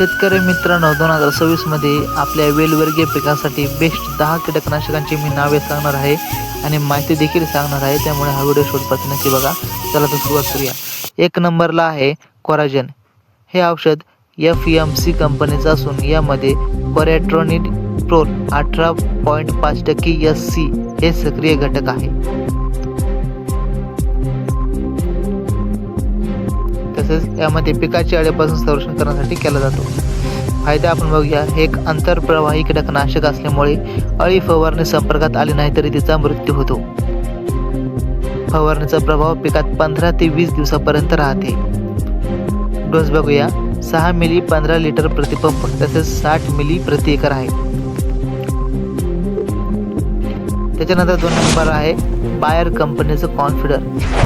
शेतकरी मित्रांनो, 2026 मध्ये आपल्या वेलवर्गीय पिकासाठी बेस्ट 10 कीटकनाशकांची मी नावे सांगणार आहे आणि माहिती देखील सांगणार आहे, त्यामुळे हा व्हिडिओ शेवटपर्यंत नक्की बघा. चला तर सुरुवात करूया. 1 नंबरला आहे कोराजेन. हे औषध FMC कंपनीचं असून यामध्ये कोरॅट्रोनिड प्रोल 18.5% SC हे सक्रिय घटक आहे. तसेच यामध्ये पिकाची अळीपासून संरक्षण करण्यासाठी केला जातो. फायदा आपण बघूया. हे एक आंतरप्रवाही कीटकनाशक असल्यामुळे अळी फवारणी संपर्कात आली नाही तरी तिचा मृत्यू होतो. फवारणीचा प्रभाव पिकात 15 ते 20 दिवसापर्यंत राहते. डोस बघूया. 6 मिली 15 लिटर प्रतिपंप तसेच 60 मिली प्रति एकर आहे. त्याच्यानंतर 2 नंबर आहे बायर कंपनीचं कॉन्फिडर.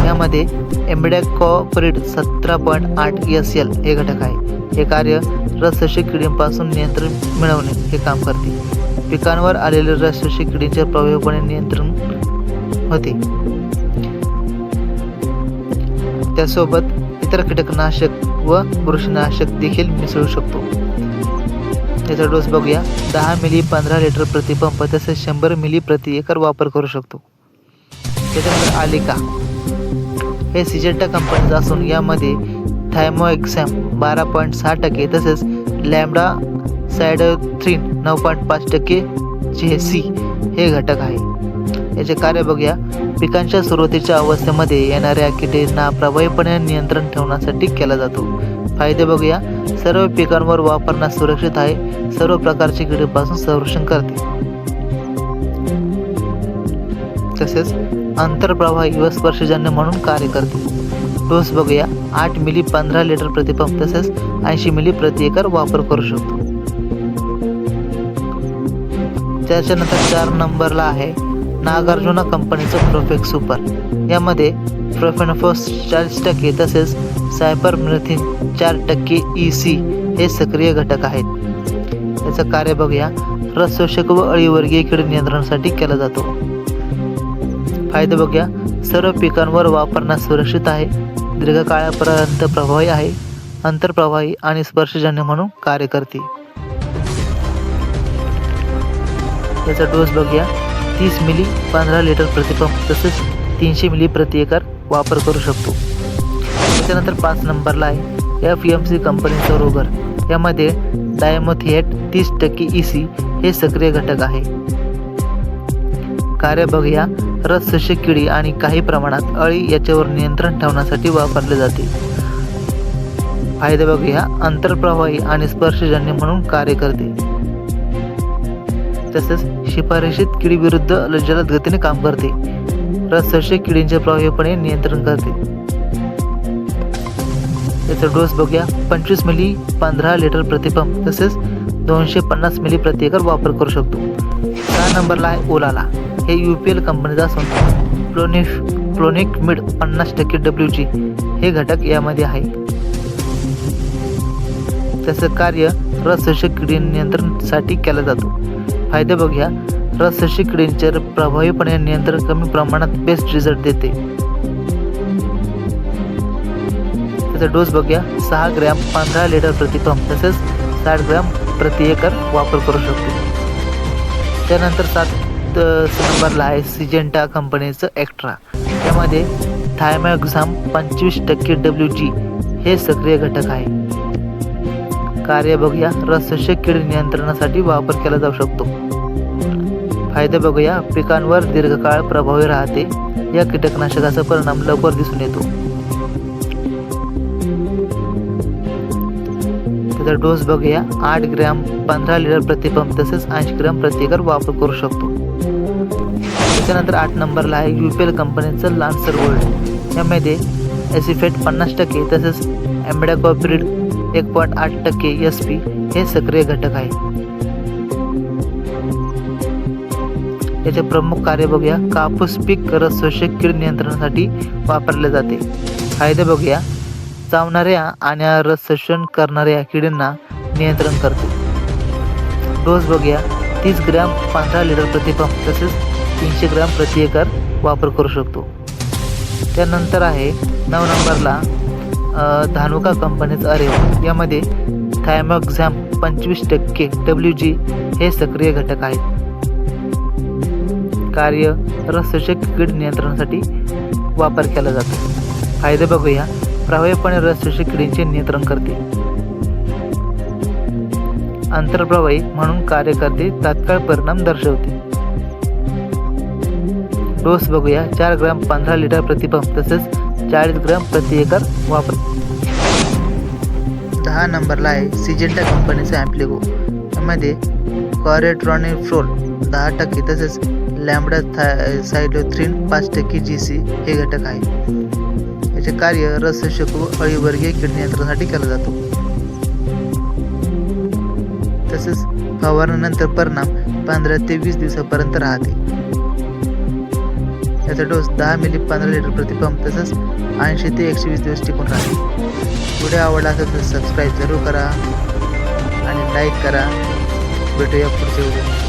यामध्ये इमिडाक्लोप्रिड 17.8 SL हे घटक आहे. हे कार्य रसशोषक किडींपासून नियंत्रण मिळवणे हे काम करते. पिकांवर आलेले रसशोषक किडींच्या प्रभावीपणे नियंत्रण होते. त्यासोबत इतर कीटकनाशक व बुरशीनाशक देखील मिसळू शकतो. त्याचा डोस बघूया. 10 मिली 15 लिटर प्रतिपंप तसेच 100 मिली प्रति एकर वापर करू शकतो. त्याच्यानंतर आलिका. हे सिजेंटा कंपनीचं असून यामध्ये थायमोएक्सॅम 12.6% तसेच लॅम्बडा सायडोथ्रिन 9.5% GC हे घटक आहे. याचे कार्य बघूया. पिकांच्या सुरुवातीच्या अवस्थेमध्ये येणाऱ्या किडींना प्रभावीपणे नियंत्रण ठेवण्यासाठी केला जातो. फायदे बघूया. सर्व पिकांवर वापरण्यास सुरक्षित आहे. सर्व प्रकारच्या किडीपासून संरक्षण करते. तसेच आंतरप्रवाही व स्पर्शजन्य म्हणून कार्य करते. डोस बघूया. 8 मिली 15 लिटर प्रतिपंप तसेच 80 मिली प्रति एकर वापर करू शकतो. त्याच्यानंतर 4 नंबरला आहे नागार्जुना कंपनीचं प्रोफेक्स सुपर. यामध्ये प्रोफेनोफॉस 40% तसेच सायपरमेथ्रिन 4% EC हे सक्रिय घटक आहेत. याचं कार्य बघूया. रसशोषक व अळीवर्गीय कीड नियंत्रणासाठी केला जातो. फायदे बघूया. सर्व पिकांवर वापरण्यास सुरक्षित आहे. दीर्घकाळापर्यंत प्रभावी आहे. आंतरप्रवाही आणि स्पर्शजन्य म्हणून कार्य करते. याचा डोस बघूया. 30 मिली 15 लिटर प्रतिपंप तसेच 300 मिली प्रति एकर वापर करू शकतो. त्याच्यानंतर 5 नंबरला आहे FMC कंपनीचं रोगर. यामध्ये डायमोथिएट 30% EC हे सक्रिय घटक आहे. कार्य बघूया. रसशोषक किडी आणि काही प्रमाणात अळी याच्यावर नियंत्रण ठेवण्यासाठी वापरले जाते. फायदे बघूया. आंतरप्रवाही आणि स्पर्शजन्य म्हणून कार्य करते. तसेच शिफारशीत किडीविरुद्ध जलद गतीने काम करते. रसशोषक किडींचे प्रभावीपणे नियंत्रण करते. याचा डोस बघूया. 25 मिली 15 लिटर प्रतिपंप तसेच 250 मिली प्रति एकर वापर करू शकतो. 6 नंबरला आहे ओलाला. हे UPL कंपनीचं असून प्लोनिकमिड 50% WG हे घटक यामध्ये आहे. त्याचं कार्य रसशोषक किडी नियंत्रणासाठी केला जातो. फायदे बघूया. रसशोषक किडींचे प्रभावीपणे नियंत्रण कमी प्रमाणात बेस्ट रिझल्ट देते. त्याचा डोस बघूया. 6 ग्रॅम 15 लिटर प्रतिपंप तसेच 60 ग्रॅम प्रति एकर वापर करू शकतो. त्यानंतर 7 नंबरला आहे सिजेंटा कंपनीचं एक्स्ट्रा. यामध्ये थायमोएक्सॅम 25% WG हे सक्रिय घटक आहे. कार्य बघूया. रसशोषक कीड नियंत्रणासाठी वापर केला जाऊ शकतो. फायदे बघूया. पिकांवर दीर्घकाळ प्रभावी राहते. या कीटकनाशकाचा परिणाम लवकर दिसून येतो. त्याचा डोस बघूया. 8 ग्रॅम 15 लिटर प्रतिपंप तसेच 80 ग्रॅम प्रति एकर वापर करू शकतो. त्याच्यानंतर 8 नंबरला आहे UPL कंपनीचं लान्सर गोल्ड. यामध्ये ॲसिफेट 50% तसेच इमिडाक्लोप्रिड 1.8% SP हे सक्रिय घटक आहे. याचे प्रमुख कार्य बघूया. कापूस पीक रसशोषक कीड नियंत्रणासाठी वापरले जाते. फायदे बघूया. चावणाऱ्या आणि रसशोषण करणाऱ्या किडींना नियंत्रण करते. डोस बघूया. 30 ग्रॅम 15 लिटर प्रतिपंप तसेच 300 ग्रॅम प्रति एकर वापर करू शकतो. त्यानंतर आहे 9 नंबरला धानुका कंपनीचं अरेवा. यामध्ये थायमोक्झॅम 25% WG हे सक्रिय घटक आहेत. कार्य रसशोषक कीड नियंत्रणासाठी वापर केला जातो. फायदे बघूया. प्रभावीपणे रसशोषक किडींचे नियंत्रण करते. आंतरप्रवाही म्हणून कार्य करते. तात्काळ परिणाम दर्शवते. डोस बघूया. 4 ग्रॅम 15 लिटर प्रतिपंप तसेच 40 ग्रॅम प्रति एकर वापर. 10 नंबरला आहे सिजेंटा कंपनीचा ॲम्प्लिगो. यामध्ये कॉरेट्रॉनिफ्रोल 10% तसेच लॅम्बडा सायलोथ्रिन 5% GC हे घटक आहे. याचे कार्य रसशोषक व अळीवर्गीय कीड नियंत्रणासाठी केला जातो. तसेच फवारणीनंतर परिणाम 15 ते 20 दिवसापर्यंत राहते. याचा डोस 10 मिली 15 लिटर प्रतिपंप तसंच 80 ते 120 दिवस टिकून राहते. व्हिडिओ आवडला असेल तर सबस्क्राईब जरूर करा आणि लाईक करा. भेटूया पुढच्या व्हिडिओ.